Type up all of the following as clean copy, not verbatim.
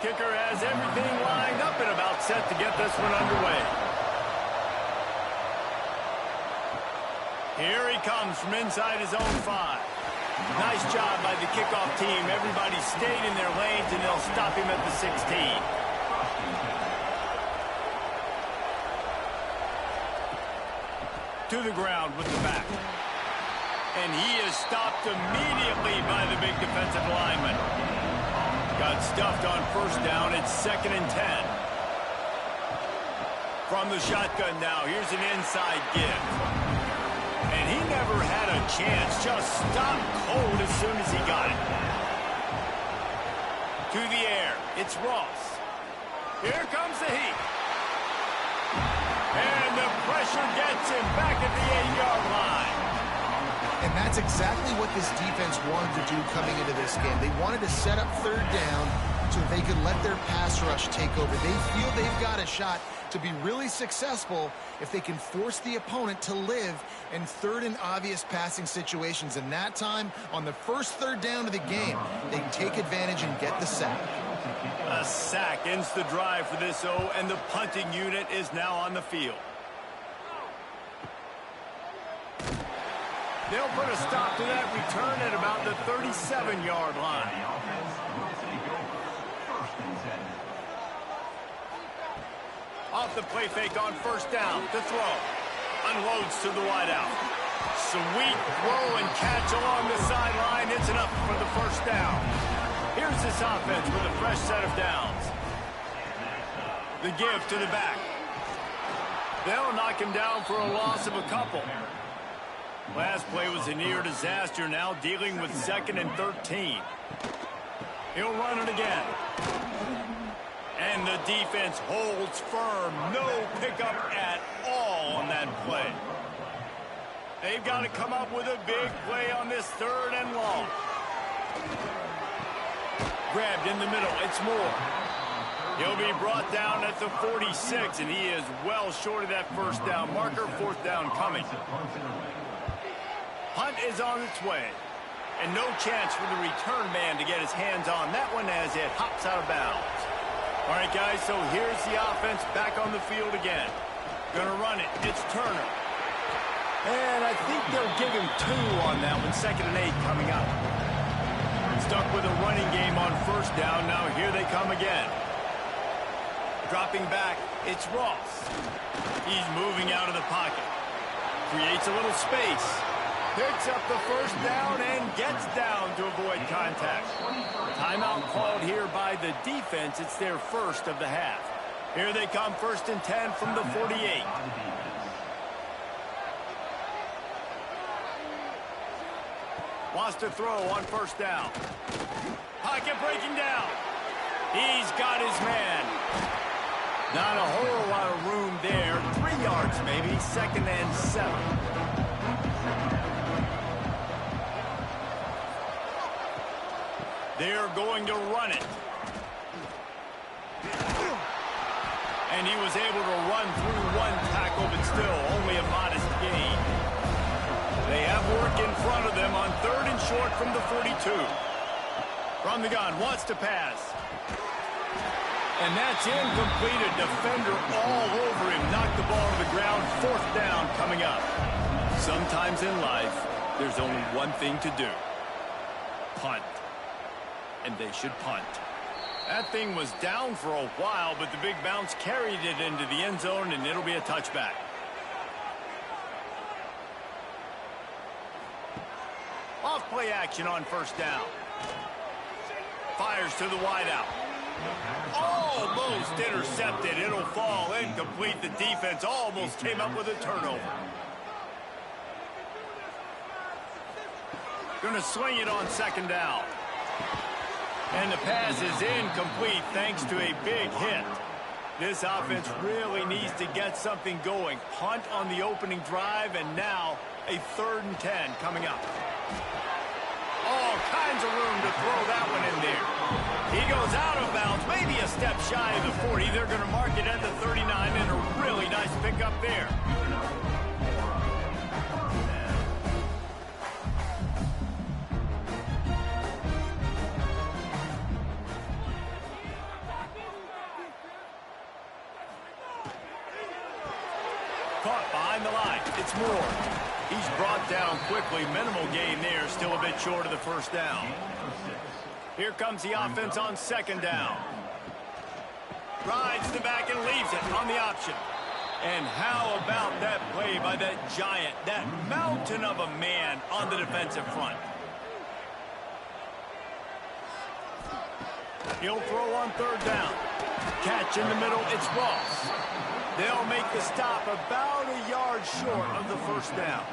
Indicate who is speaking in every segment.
Speaker 1: kicker has everything lined up and about set to get this one underway. Here he comes from inside his own 5. Nice job by the kickoff team. Everybody stayed in their lanes, and they'll stop him at the 16. To the ground with the back. And he is stopped immediately by the big defensive lineman. Got stuffed on first down. It's 2nd and 10. From the shotgun now, here's an inside give. And he never had a chance. Just stopped cold as soon as he got it. To the air. It's Ross. Here comes the heat. And the pressure gets him back at the 8-yard line.
Speaker 2: And that's exactly what this defense wanted to do coming into this game. They wanted to set up 3rd down so they could let their pass rush take over. They feel they've got a shot to be really successful if they can force the opponent to live in 3rd and obvious passing situations. And that time, on the first 3rd down of the game, they take advantage and get the sack.
Speaker 1: A sack ends the drive for this O, and the punting unit is now on the field. They'll put a stop to that return at about the 37-yard line. Off the play fake on first down to throw. Unloads to the wideout. Sweet throw and catch along the sideline. It's enough for the first down. Here's this offense with a fresh set of downs. The give to the back. They'll knock him down for a loss of a couple. Last play was a near disaster, now dealing with 2nd and 13. He'll run it again. And the defense holds firm. No pickup at all on that play. They've got to come up with a big play on this 3rd and long. Grabbed in the middle. It's Moore. He'll be brought down at the 46, and he is well short of that first down marker. 4th down coming. Punt is on its way. And no chance for the return man to get his hands on that one as it hops out of bounds. All right, guys, so here's the offense back on the field again. Gonna run it. It's Turner. And I think they'll give him 2 on that one. 2nd and 8 coming up. Stuck with a running game on first down. Now here they come again. Dropping back, it's Ross. He's moving out of the pocket. Creates a little space. Picks up the first down and gets down to avoid contact. Timeout called here by the defense. It's their first of the half. Here they come, 1st and 10 from the 48. Wants to throw on first down. Pocket breaking down. He's got his man. Not a whole lot of room there. 3 yards maybe, 2nd and 7. They're going to run it. And he was able to run through 1 tackle, but still only a modest gain. They have work in front of them on 3rd and short from the 42. From the gun, wants to pass. And that's incomplete. A defender all over him. Knocked the ball to the ground. 4th down coming up. Sometimes in life, there's only one thing to do. Punt. And they should punt. That thing was down for a while, but the big bounce carried it into the end zone, and it'll be a touchback. Off play action on first down. Fires to the wideout. Almost intercepted. It'll fall incomplete. The defense almost came up with a turnover. Gonna swing it on 2nd down. And the pass is incomplete thanks to a big hit. This offense really needs to get something going. Punt on the opening drive, and now a 3rd and 10 coming up. All kinds of room to throw that one in there. He goes out of bounds, maybe a step shy of the 40. They're going to mark it at the 39, and a really nice pickup there. Caught behind the line. It's Moore. He's brought down quickly. Minimal gain there. Still a bit short of the first down. Here comes the offense on second down. Rides the back and leaves it on the option. And how about that play by that giant, that mountain of a man on the defensive front? He'll throw on third down. Catch in the middle, it's Ross. They'll make the stop about a yard short of the first down.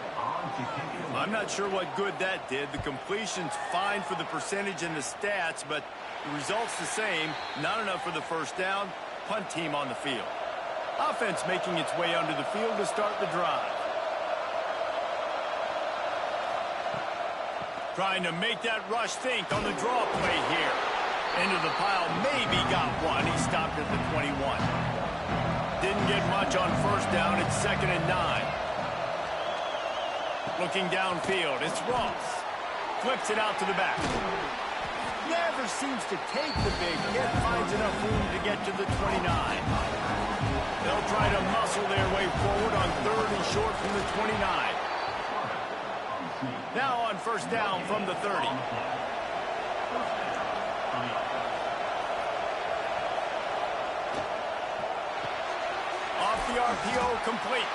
Speaker 1: I'm not sure what good that did. The completion's fine for the percentage and the stats, but the result's the same. Not enough for the first down. Punt team on the field. Offense making its way under the field to start the drive. Trying to make that rush think on the draw play here. Into the pile, maybe got one. He stopped at the 21. Didn't get much on first down. It's 2nd and 9. Looking downfield, it's Ross. Flips it out to the back. Never seems to take the big hit. Finds enough room to get to the 29. They'll try to muscle their way forward on 3rd and short from the 29. Now on first down from the 30. Off the RPO, complete.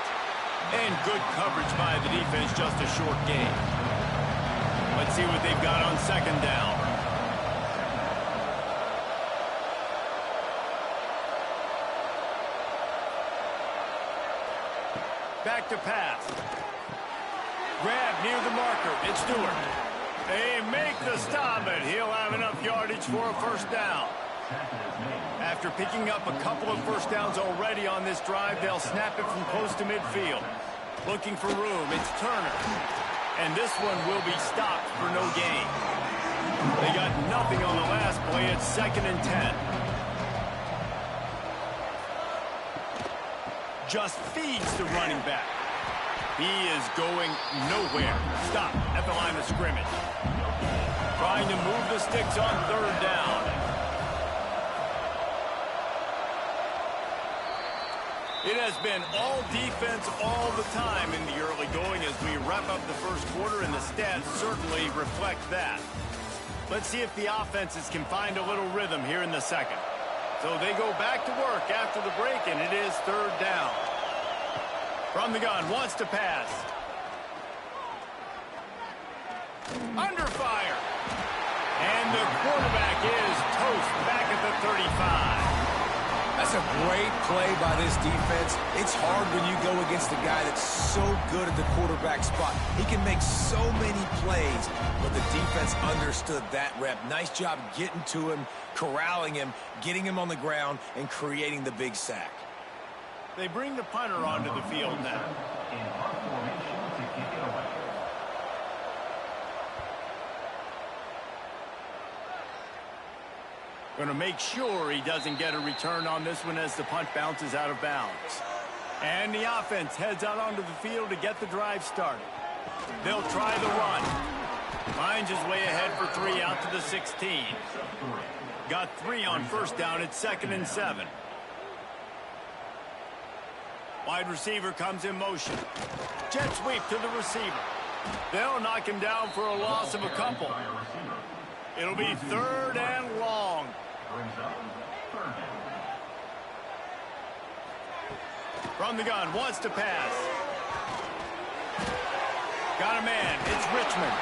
Speaker 1: And good coverage by the defense, just a short gain. Let's see what they've got on second down. Back to pass. Grab near the marker. It's Stewart. They make the stop, but he'll have enough yardage for a first down. After picking up a couple of first downs already on this drive, they'll snap it from close to midfield. Looking for room, it's Turner. And this one will be stopped for no gain. They got nothing on the last play. It's 2nd and 10. Just feeds the running back. He is going nowhere. Stop at the line of scrimmage. Trying to move the sticks on third down. It has been all defense all the time in the early going as we wrap up the first quarter, and the stats certainly reflect that. Let's see if the offenses can find a little rhythm here in the second. So they go back to work after the break, and it is third down. From the gun, wants to pass. Under fire. And the quarterback is toast back at the 35.
Speaker 3: That's a great play by this defense. It's hard when you go against a guy that's so good at the quarterback spot. He can make so many plays, but the defense understood that rep. Nice job getting to him, corralling him, getting him on the ground, and creating the big sack.
Speaker 1: They bring the punter onto the field now. Going to make sure he doesn't get a return on this one as the punt bounces out of bounds. And the offense heads out onto the field to get the drive started. They'll try the run. Finds his way ahead for 3 out to the 16. Got 3 on first down. It's 2nd and 7. Wide receiver comes in motion. Jet sweep to the receiver. They'll knock him down for a loss of a couple. It'll be 3rd and long. From the gun, wants to pass. Got a man, it's Richmond.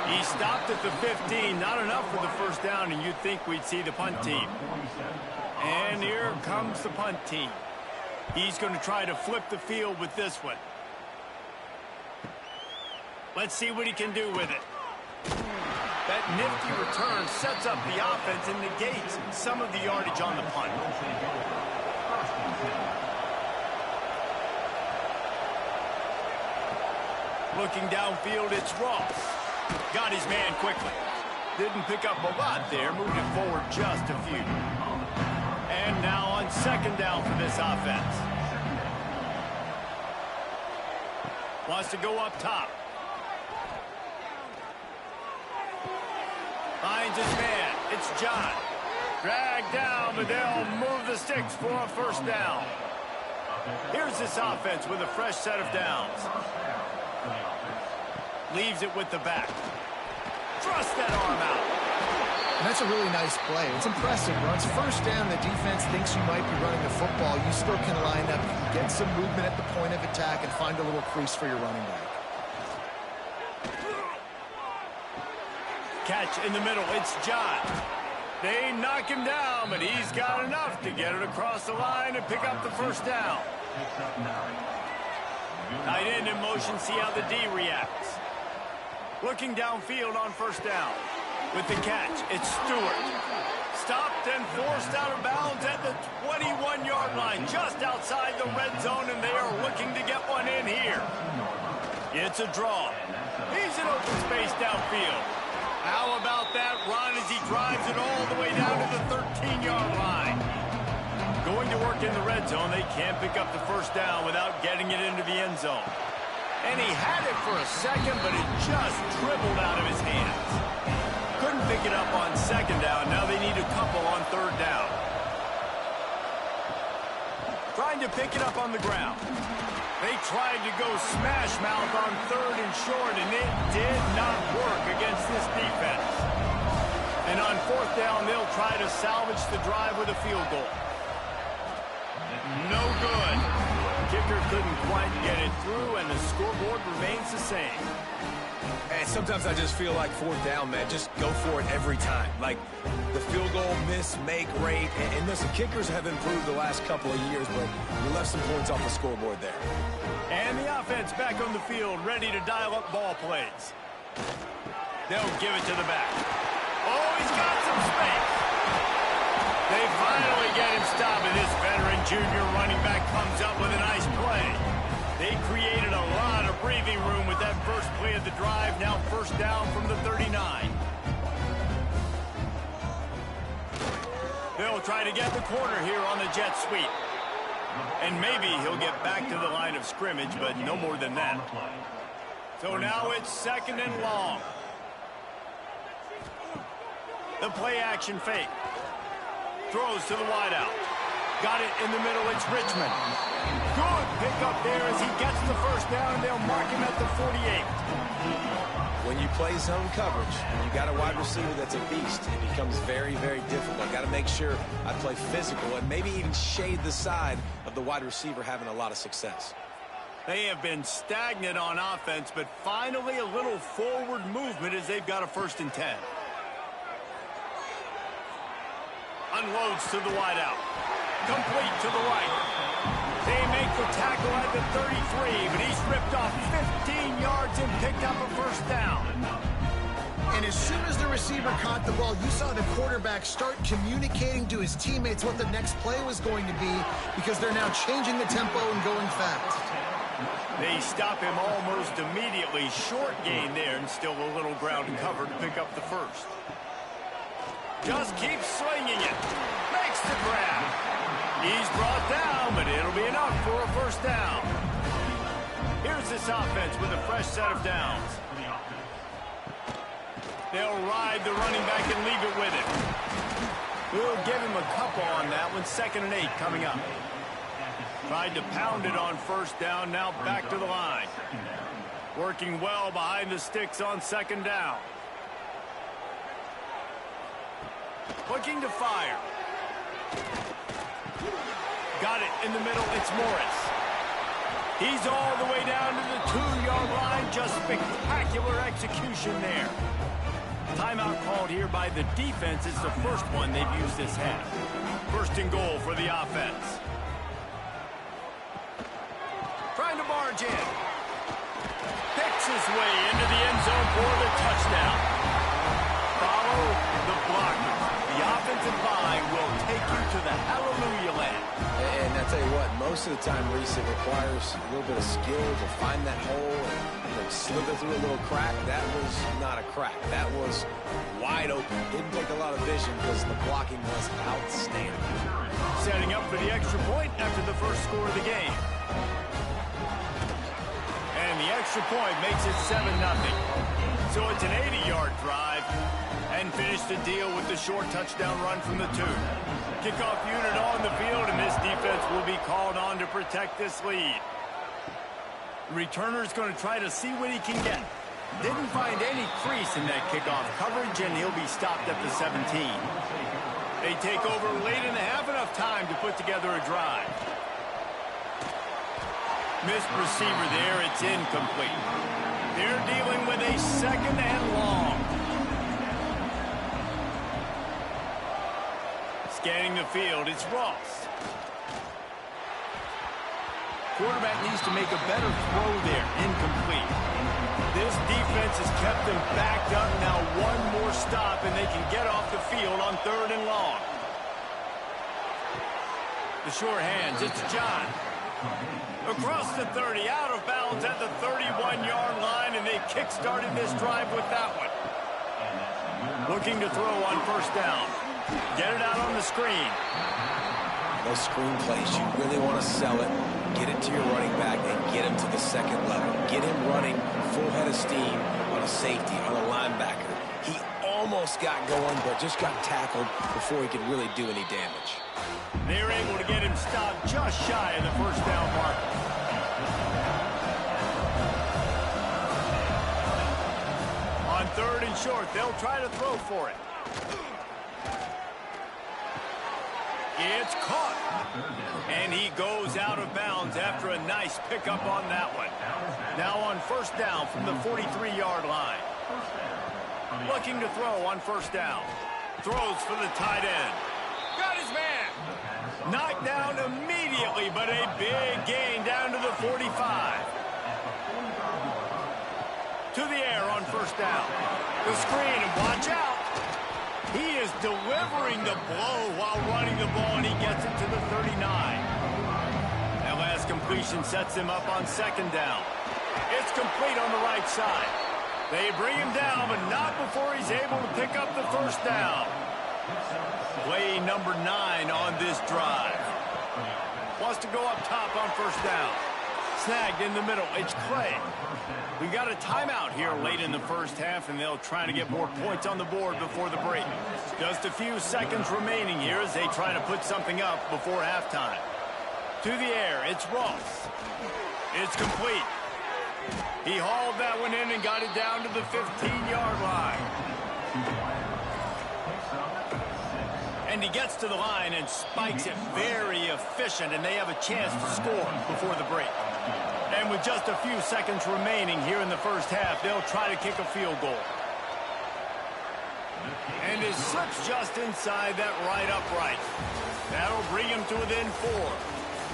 Speaker 1: He stopped at the 15, not enough for the first down, and you'd think we'd see the punt team. And here comes the punt team. He's going to try to flip the field with this one. Let's see what he can do with it. That nifty return sets up the offense and negates some of the yardage on the punt. Looking downfield, it's Ross. Got his man quickly. Didn't pick up a lot there, moved it forward just a few. And now on second down for this offense. Wants to go up top. Finds his man. It's John. Dragged down, but they'll move the sticks for a first down. Here's this offense with a fresh set of downs. Leaves it with the back. Thrust that arm out.
Speaker 2: And that's a really nice play. It's impressive. Once first down, the defense thinks you might be running the football. You still can line up, get some movement at the point of attack, and find a little crease for your running back.
Speaker 1: Catch in the middle. It's John. They knock him down, but he's got enough to get it across the line and pick up the first down. Tight end in motion. See how the D reacts. Looking downfield on first down. With the catch, it's Stewart. Stopped and forced out of bounds at the 21-yard line, just outside the red zone, and they are looking to get one in here. It's a draw. He's in open space downfield. How about that run as he drives it all the way down to the 13-yard line? Going to work in the red zone, they can't pick up the first down without getting it into the end zone. And he had it for a second, but it just dribbled out of his hands. Couldn't pick it up on second down. Now they need a couple on third down. Trying to pick it up on the ground. They tried to go smash mouth on third and short, and it did not work against this defense. And on fourth down, they'll try to salvage the drive with a field goal. No good. Kicker couldn't quite get it through, and the scoreboard remains the same.
Speaker 3: And sometimes I just feel like fourth down, man. Just go for it every time. Like the field goal miss-make rate. And listen, kickers have improved the last couple of years, but we left some points off the scoreboard there.
Speaker 1: And the offense back on the field, ready to dial up ball plays. They'll give it to the back. Oh, he's got some space. They finally get him stopped, and this veteran junior running back comes up with a nice play. They created a lot of breathing room with that first play of the drive. Now first down from the 39. They'll try to get the corner here on the jet sweep. And maybe he'll get back to the line of scrimmage, but no more than that. So now it's second and long. The play action fake. Throws to the wideout. Got it in the middle. It's Richmond. Good pickup there as he gets the first down, and they'll mark him at the 48.
Speaker 3: When you play zone coverage, and you got a wide receiver that's a beast, it becomes very, very difficult. Got to make sure I play physical and maybe even shade the side of the wide receiver having a lot of success.
Speaker 1: They have been stagnant on offense, but finally a little forward movement as they've got a 1st and 10. Unloads to the wideout. Complete to the right. They make the tackle at the 33, but he's ripped off 15 yards and picked up a first down.
Speaker 2: And as soon as the receiver caught the ball, you saw the quarterback start communicating to his teammates what the next play was going to be, because they're now changing the tempo and going fast.
Speaker 1: They stop him almost immediately. Short gain there, and still a little ground to cover to pick up the first. Just keeps swinging it. Makes the grab. He's brought down, but it'll be enough for a first down. Here's this offense with a fresh set of downs. They'll ride the running back and leave it with him. We'll give him a couple on that one. 2nd and 8 coming up. Tried to pound it on first down, now back to the line. Working well behind the sticks on 2nd down. Looking to fire. Got it in the middle. It's Morris. He's all the way down to the 2-yard line. Just spectacular execution there. Timeout called here by the defense. It's the first one they've used this half. 1st and goal for the offense. Trying to barge in. Picks his way into the end zone for the touchdown. Follow the blocker. The offensive line will take you to the hallelujah land.
Speaker 3: And I tell you what, most of the time, Reese, it requires a little bit of skill to find that hole and slither through a little crack. That was not a crack. That was wide open. Didn't take a lot of vision because the blocking was outstanding.
Speaker 1: Setting up for the extra point after the first score of the game. And the extra point makes it 7-0. So it's an 80-yard drive. And And finish the deal with the short touchdown run from the 2. Kickoff unit on the field, and this defense will be called on to protect this lead. The returner's going to try to see what he can get. Didn't find any crease in that kickoff coverage, and he'll be stopped at the 17. They take over late in the half, enough time to put together a drive. Missed receiver there, it's incomplete. They're dealing with a 2nd and long. Scanning the field, it's Ross. Quarterback needs to make a better throw there, incomplete. This defense has kept them backed up. Now one more stop, and they can get off the field on 3rd and long. The short hands, it's John. Across the 30, out of bounds at the 31-yard line, and they kick-started this drive with that one. Looking to throw on 1st down. Get it out on the screen.
Speaker 3: Those screen plays, you really want to sell it. Get it to your running back and get him to the 2nd level. Get him running full head of steam on a safety, on a linebacker. He almost got going, but just got tackled before he could really do any damage.
Speaker 1: They're able to get him stopped just shy of the 1st down marker. On 3rd and short, they'll try to throw for it. It's caught. And he goes out of bounds after a nice pickup on that one. Now on 1st down from the 43-yard line. Looking to throw on 1st down. Throws for the tight end. Got his man. Knocked down immediately, but a big gain down to the 45. To the air on 1st down. The screen, and watch out. He is delivering the blow while running the ball, and he gets it to the 39. That last completion sets him up on 2nd down. It's complete on the right side. They bring him down, but not before he's able to pick up the 1st down. Play number 9 on this drive. Wants to go up top on 1st down. Snagged in the middle. It's Clay. We got a timeout here late in the 1st half, and they'll try to get more points on the board before the break. Just a few seconds remaining here as they try to put something up before halftime. To the air, it's Ross. It's complete. He hauled that one in and got it down to the 15-yard line. And he gets to the line and spikes it very efficient, and they have a chance to score before the break. And with just a few seconds remaining here in the 1st half, they'll try to kick a field goal. And it slips just inside that right upright. That'll bring him to within 4.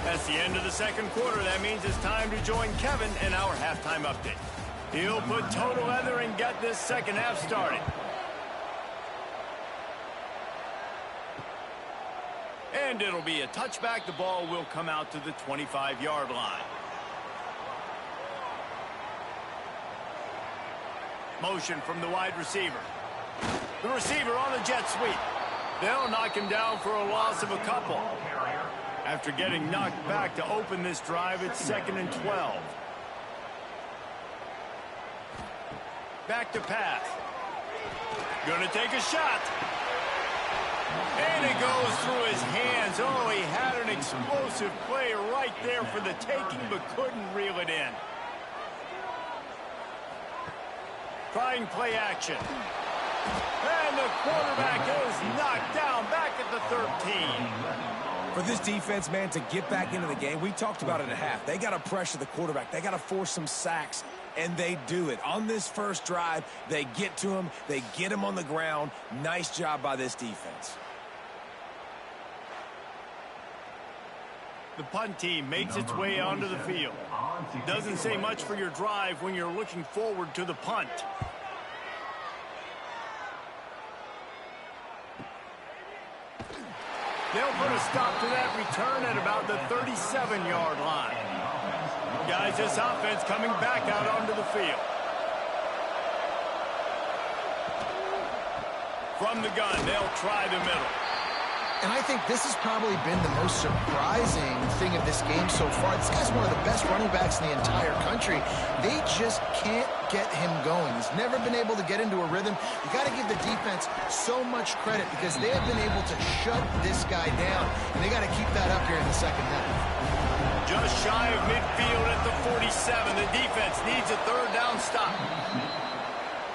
Speaker 1: That's the end of the 2nd quarter. That means it's time to join Kevin in our halftime update. He'll put total leather and get this 2nd half started. And it'll be a touchback. The ball will come out to the 25-yard line. Motion from the wide receiver. The receiver on the jet sweep. They'll knock him down for a loss of a couple. After getting knocked back to open this drive, it's 2nd and 12. Back to pass. Gonna take a shot. And it goes through his hands. Oh, he had an explosive play right there for the taking, but couldn't reel it in. Trying play action. And the quarterback is knocked down back at the 13.
Speaker 3: For this defense, man, to get back into the game, we talked about it at half. They got to pressure the quarterback. They got to force some sacks, and they do it. On this 1st drive, they get to him. They get him on the ground. Nice job by this defense.
Speaker 1: The punt team makes its way onto the field. Doesn't say much for your drive when you're looking forward to the punt. They'll put a stop to that return at about the 37-yard line. Guys, this offense coming back out onto the field. From the gun, they'll try the middle.
Speaker 2: And I think this has probably been the most surprising thing of this game so far. This guy's one of the best running backs in the entire country. They just can't get him going. He's never been able to get into a rhythm. You got to give the defense so much credit because they have been able to shut this guy down, and they got to keep that up here in the second half.
Speaker 1: Just shy of midfield at the 47. The defense needs a third down stop.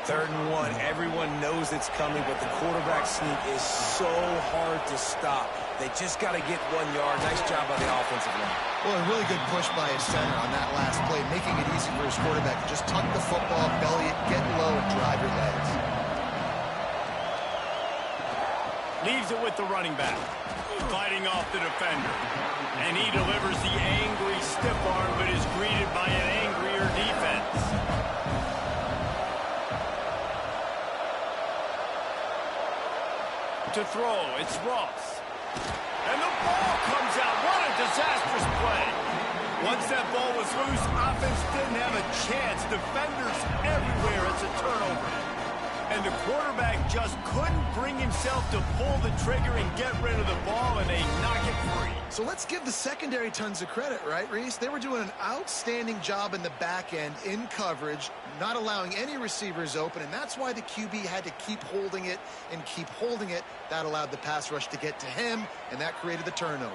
Speaker 3: 3rd and 1. Everyone knows it's coming, but the quarterback sneak is so hard to stop. They just got to get 1 yard. Nice job by the offensive line.
Speaker 2: Well, a really good push by his center on that last play, making it easy for his quarterback to just tuck the football, belly it, get low, and drive your legs.
Speaker 1: Leaves it with the running back. Fighting off the defender. And he delivers the angry stiff arm, but is greeted by an angrier defense. To throw, it's Ross. And the ball comes out. What a disastrous play. Once that ball was loose, offense didn't have a chance. Defenders everywhere. It's a turnover. And the quarterback just couldn't bring himself to pull the trigger and get rid of the ball, and they knock it free.
Speaker 2: So let's give the secondary tons of credit, right, Reese? They were doing an outstanding job in the back end in coverage, not allowing any receivers open, and that's why the QB had to keep holding it and keep holding it. That allowed the pass rush to get to him, and that created the turnover.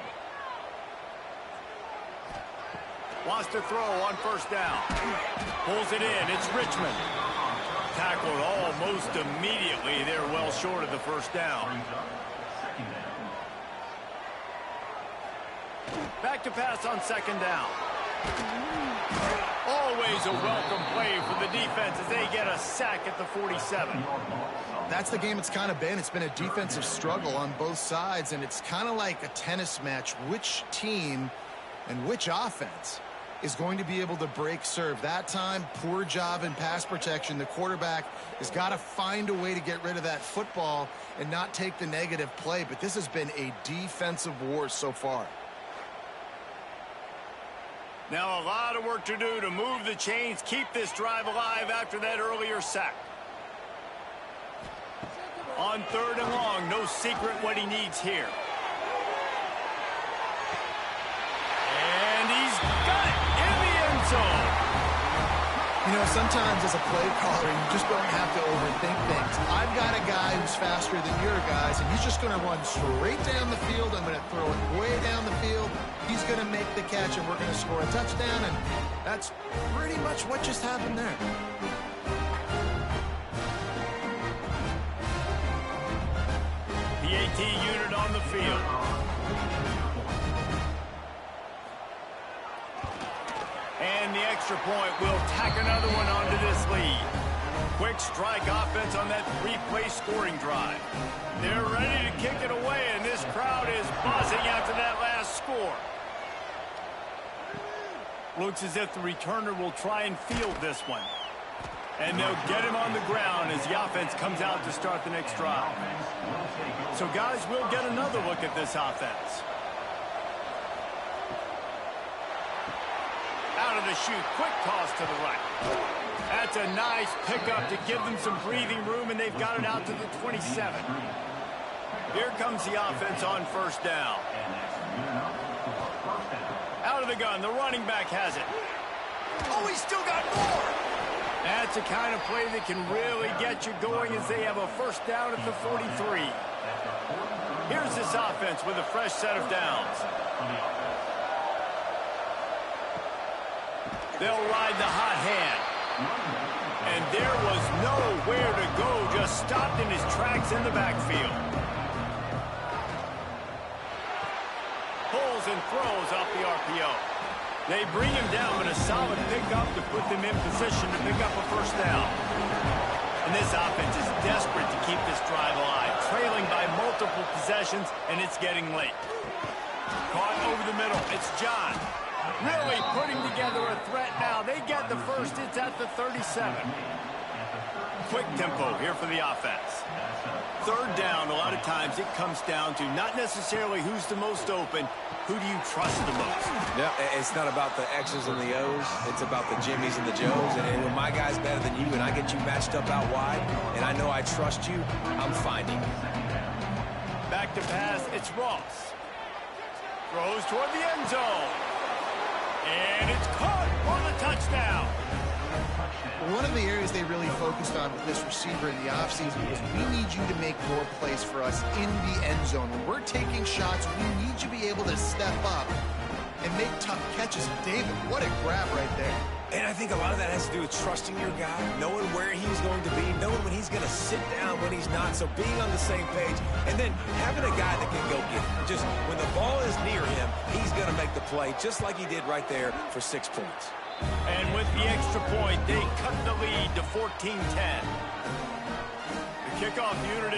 Speaker 1: Wants to throw on 1st down. Pulls it in. It's Richmond. Tackled almost immediately. They're well short of the 1st down. Back to pass on 2nd down. Always a welcome play for the defense as they get a sack at the 47.
Speaker 2: That's the game it's kind of been. It's been a defensive struggle on both sides, and it's kind of like a tennis match. Which team and which offense is going to be able to break serve? That time, poor job in pass protection. The quarterback has got to find a way to get rid of that football and not take the negative play, but this has been a defensive war so far.
Speaker 1: Now a lot of work to do to move the chains, keep this drive alive after that earlier sack. On 3rd and long, no secret what he needs here. And he's got it in the end zone.
Speaker 2: You know, sometimes as a play caller, you just don't have to overthink things. I've got a guy who's faster than your guys, and he's just going to run straight down the field. I'm going to throw it way down the field. He's going to make the catch, and we're going to score a touchdown, and that's pretty much what just happened there.
Speaker 1: The AT unit on the field. And the extra point will tack another one onto this lead. Quick strike offense on that 3-play scoring drive. They're ready to kick it away, and this crowd is buzzing after that last score. Looks as if the returner will try and field this one. And they'll get him on the ground as the offense comes out to start the next drive. So, guys, we'll get another look at this offense. Out of the chute, quick toss to the right. That's a nice pickup to give them some breathing room, and they've got it out to the 27. Here comes the offense on 1st down. Out of the gun, the running back has it. Oh, he's still got more. That's a kind of play that can really get you going as they have a 1st down at the 43. Here's this offense with a fresh set of downs. They'll ride the hot hand. And there was nowhere to go, just stopped in his tracks in the backfield. Pulls and throws off the RPO. They bring him down, but a solid pickup to put them in position to pick up a 1st down. And this offense is desperate to keep this drive alive, trailing by multiple possessions, and it's getting late. Caught over the middle, it's John. Really putting together a threat now. They get the first. It's at the 37. Quick tempo here for the offense. 3rd down, a lot of times it comes down to not necessarily who's the most open, who do you trust the most?
Speaker 3: Yeah, it's not about the X's and the O's. It's about the Jimmies and the Joes. And when my guy's better than you and I get you matched up out wide and I know I trust you, I'm finding you.
Speaker 1: Back to pass, It's Ross. Throws toward the end zone. And it's caught for the touchdown.
Speaker 2: One of the areas they really focused on with this receiver in the offseason was we need you to make more plays for us in the end zone. When we're taking shots, we need you to be able to step up and make tough catches. David, what a grab right there.
Speaker 3: And I think a lot of that has to do with trusting your guy, knowing where he's going to be, knowing when he's going to sit down, when he's not, so being on the same page, and then having a guy that can go get it. Just when the ball is near him, he's going to make the play, just like he did right there for 6 points.
Speaker 1: And with the extra point, they cut the lead to 14-10. The kickoff unit